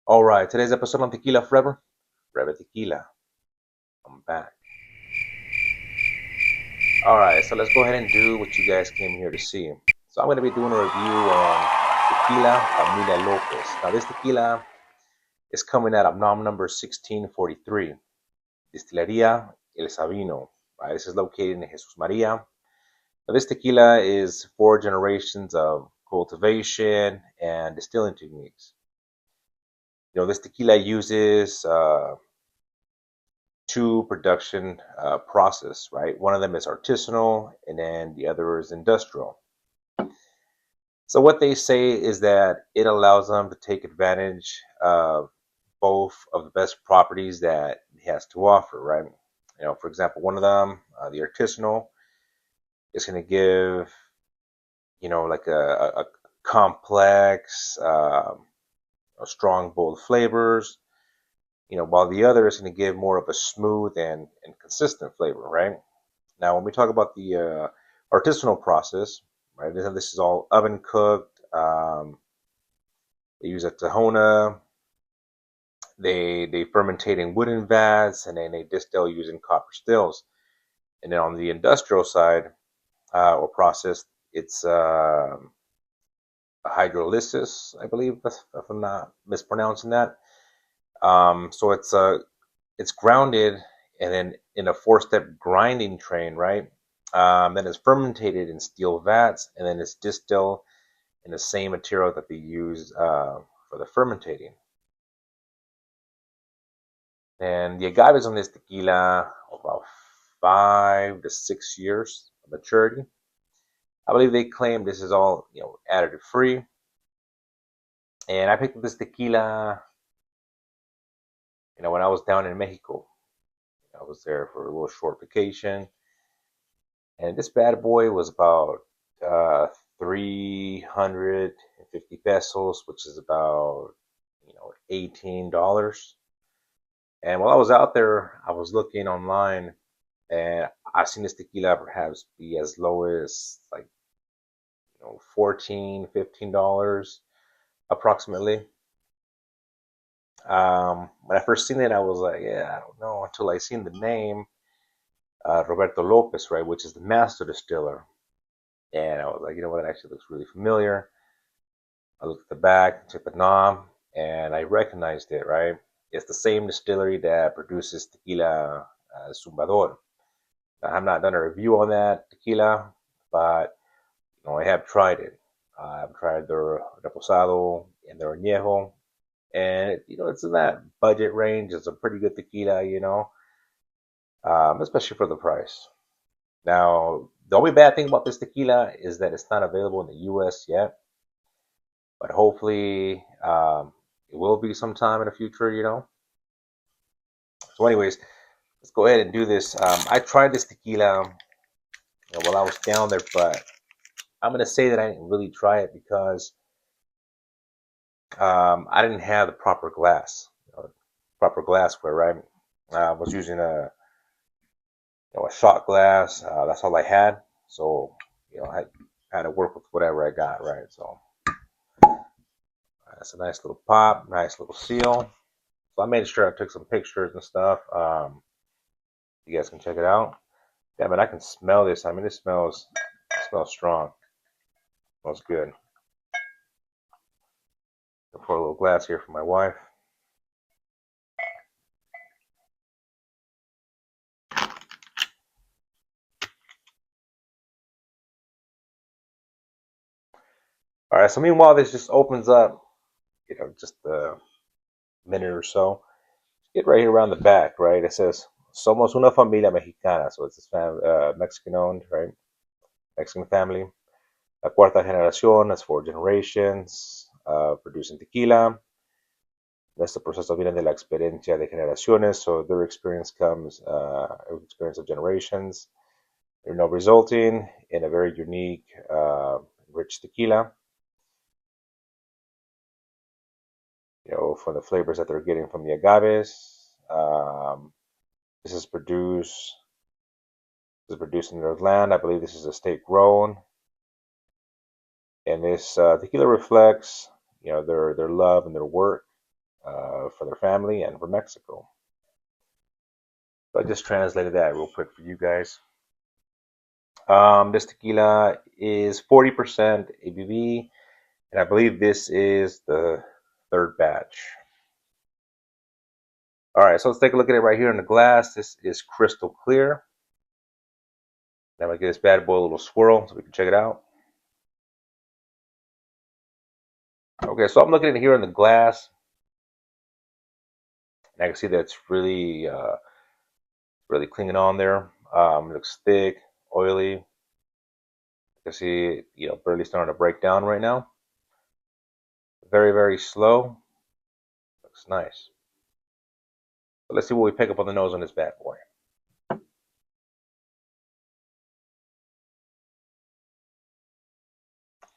All right, today's episode on Tequila Forever. Forever Tequila. I'm back. All right, so let's go ahead and do what you guys came here to see. So I'm going to be doing a review on Tequila Familia López. Now, this tequila is coming out of nom number 1643, Destilería El Sabino. Right, this is located in Jesus Maria. Now, this tequila is 4 generations of cultivation and distilling techniques. This tequila uses two production process, right? One of them is artisanal, and then the other is industrial. So what they say is that it allows them to take advantage of both of the best properties that it has to offer, right? For example, one of them, the artisanal, is going to give, like a complex, strong, bold flavors, while the other is going to give more of a smooth and consistent flavor, right? Now, when we talk about the artisanal process, right, this is all oven cooked. They use a tahona. They fermentate in wooden vats, and then they distill using copper stills. And then on the industrial side or process, it's a hydrolysis, I believe, if I'm not mispronouncing that. So it's grounded and then in a 4-step grinding train, right? Then it's fermented in steel vats, and then it's distilled in the same material that they use for the fermentating. And the agaves on this tequila are about 5 to 6 years of maturity. I believe they claim this is all additive free. And I picked up this tequila, when I was down in Mexico. I was there for a little short vacation, and this bad boy was about 350 pesos, which is about $18. And while I was out there, I was looking online, and I've seen this tequila perhaps be as low as like $14, $15 approximately. When I first seen it, I was like, yeah, I don't know, until I seen the name Roberto Lopez, right, which is the master distiller. And I was like, you know what, it actually looks really familiar. I looked at the back, checked the knob, and I recognized it, right? It's the same distillery that produces tequila Zumbador. I have not done a review on that tequila, but I have tried it. I've tried their reposado and their añejo, and it's in that budget range. It's a pretty good tequila, especially for the price. Now, the only bad thing about this tequila is that it's not available in the U.S. yet, but hopefully it will be sometime in the future. So, anyways, let's go ahead and do this. I tried this tequila while I was down there, but I'm gonna say that I didn't really try it because I didn't have the proper proper glassware, right? I was using a shot glass. That's all I had. So, I had to work with whatever I got, right? So, that's a nice little pop, nice little seal. So I made sure I took some pictures and stuff. You guys can check it out. Yeah, but I can smell this. I mean, it smells strong. It smells good. I'll pour a little glass here for my wife. All right. So meanwhile, this just opens up. Just a minute or so. Get right here around the back, right? It says "Somos una familia mexicana," so it's Mexican owned, right? Mexican family. La cuarta generación, that's 4 generations producing tequila. Este proceso viene de la experiencia de generaciones, so their experience comes, experience of generations, resulting in a very unique, rich tequila. For the flavors that they're getting from the agaves. This is produced in their land. I believe this is a state grown. And this tequila reflects, their love and their work for their family and for Mexico. So I just translated that real quick for you guys. This tequila is 40% ABV, and I believe this is the third batch. All right, so let's take a look at it right here in the glass. This is crystal clear. Now I'm gonna give this bad boy a little swirl so we can check it out. Okay, so I'm looking at it here in the glass, and I can see that it's really clinging on there. It looks thick, oily. I can see it, barely starting to break down right now. Very, very slow. Looks nice. So let's see what we pick up on the nose on this bad boy.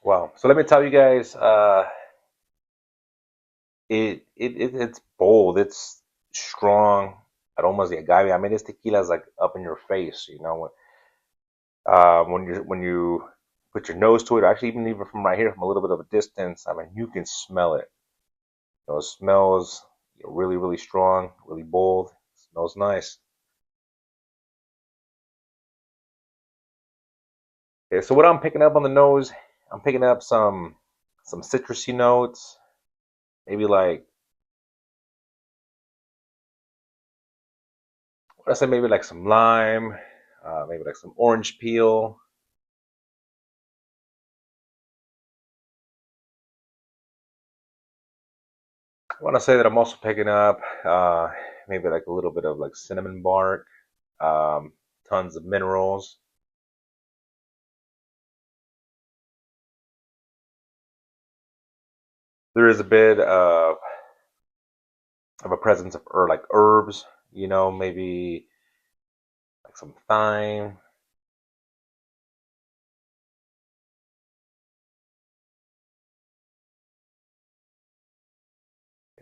Wow. So let me tell you guys, it's bold. It's strong. Aromas the agave. I mean, this tequila is like up in your face. When you put your nose to it, or actually even from right here, from a little bit of a distance, I mean, you can smell it. It smells really, really strong, really bold. It smells nice. Okay, so what I'm picking up on the nose, I'm picking up some citrusy notes, maybe like what I say, maybe like some lime, maybe like some orange peel. I want to say that I'm also picking up maybe like a little bit of like cinnamon bark, um, tons of minerals. There is a bit of a presence of like herbs, maybe like some thyme.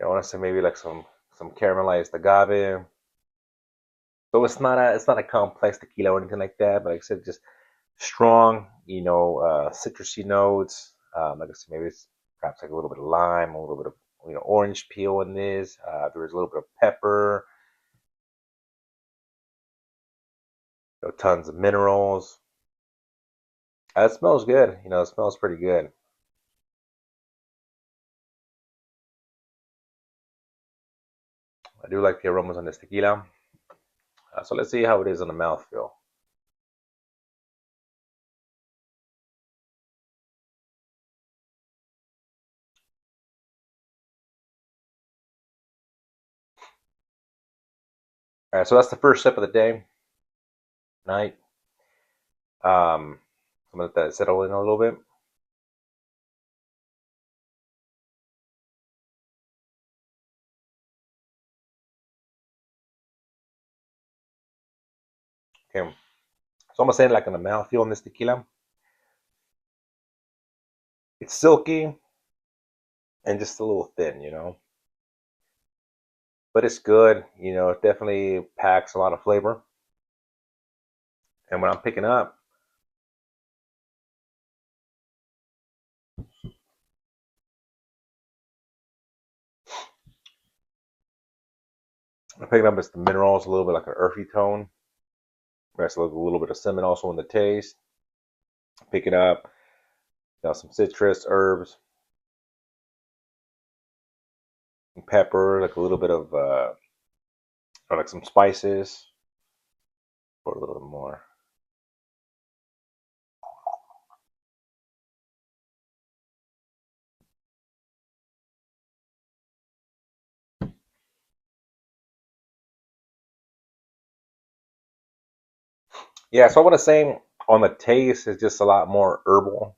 I want to say maybe like some caramelized agave. So it's not a complex tequila or anything like that, but like I said, just strong, citrusy notes. Like I said, maybe it's perhaps like a little bit of lime, a little bit of orange peel in this. There's a little bit of pepper, tons of minerals. It smells good. It smells pretty good. I do like the aromas on this tequila. So let's see how it is on the mouthfeel. All right, so that's the first sip of the day, night. I'm gonna let that settle in a little bit. Okay, so I'm gonna say like on the mouthfeel on this tequila, it's silky and just a little thin. But it's good. It definitely packs a lot of flavor. And when I'm picking up, I'm picking up it's the minerals, a little bit like an earthy tone. There's a little bit of cinnamon also in the taste. Pick it up, some citrus, herbs, some pepper, like a little bit of, or like some spices, or a little bit more. Yeah, so I want to say on the taste, it's just a lot more herbal.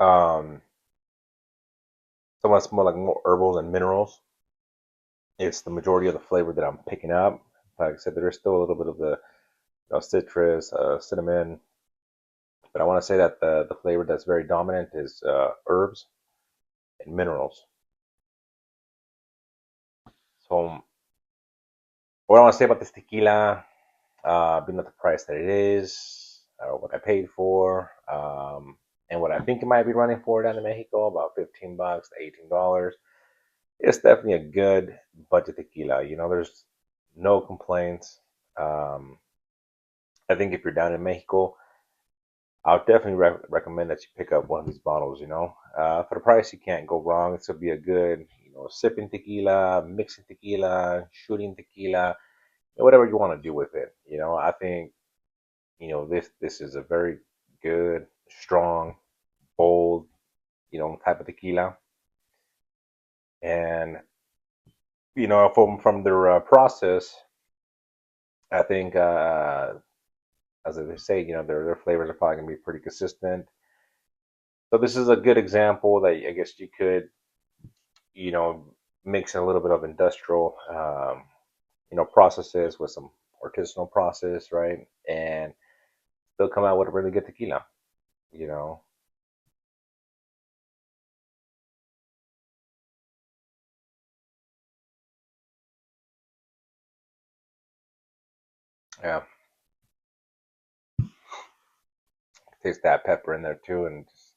Um, so much more like more herbals and minerals. It's the majority of the flavor that I'm picking up. Like I said, there is still a little bit of the citrus, cinnamon, but I want to say that the flavor that's very dominant is herbs and minerals. So what I want to say about this tequila, being at the price that it is, what I paid for, and what I think it might be running for down in Mexico, about $15 to $18. It's definitely a good budget tequila. You know, there's no complaints. Um, I think if you're down in Mexico, I'll definitely recommend that you pick up one of these bottles. You know, for the price, you can't go wrong. This will be a good, you know, sipping tequila, mixing tequila, shooting tequila, whatever you want to do with it. You know, I think this is a very good, strong, bold, type of tequila, and from their process, I think as they say, their flavors are probably gonna be pretty consistent. So this is a good example that I guess you could, you know, mix a little bit of industrial, processes with some artisanal process, right? And they'll come out with a really good tequila, you know. Yeah, taste that pepper in there too, and just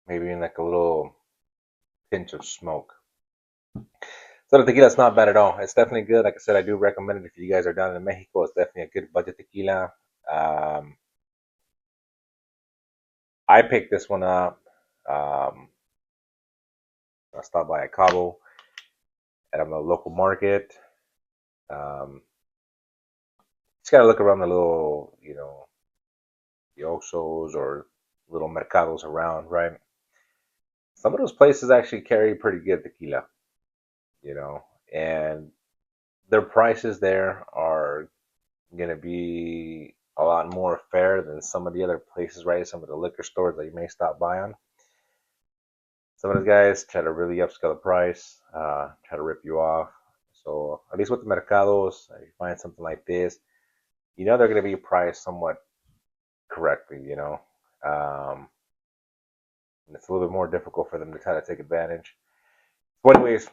maybe in like a little pinch of smoke. So the tequila is not bad at all. It's definitely good. Like I said, I do recommend it if you guys are down in Mexico. It's definitely a good budget tequila. Um, I picked this one up. Um, I stopped by a Cabo at a local market. Um, just gotta look around the little, the Oxos or little mercados around, right? Some of those places actually carry pretty good tequila, you know, and their prices there are gonna be a lot more fair than some of the other places, right? Some of the liquor stores that you may stop by on. Some of those guys try to really upscale the price, try to rip you off. So at least with the mercados, if you find something like this, they're going to be priced somewhat correctly. Um, and it's a little bit more difficult for them to try to take advantage. So, anyways,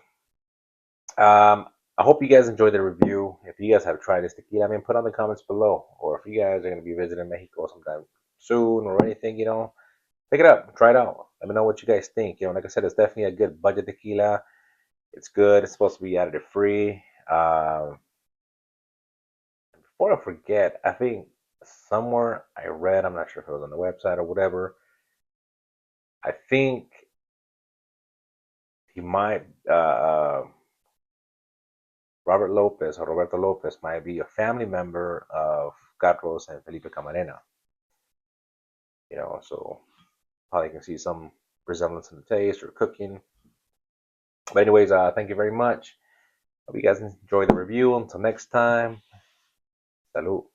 I hope you guys enjoyed the review. If you guys have tried this tequila, put on the comments below. Or if you guys are going to be visiting Mexico sometime soon or anything, pick it up, try it out. Let me know what you guys think. Like I said, it's definitely a good budget tequila. It's good. It's supposed to be additive free. Before I forget, I think somewhere I read, I'm not sure if it was on the website or whatever. I think he might, Robert Lopez or Roberto Lopez might be a family member of Carlos and Felipe Camarena. So probably can see some resemblance in the taste or cooking. But anyways, thank you very much. Hope you guys enjoy the review. Until next time, salud.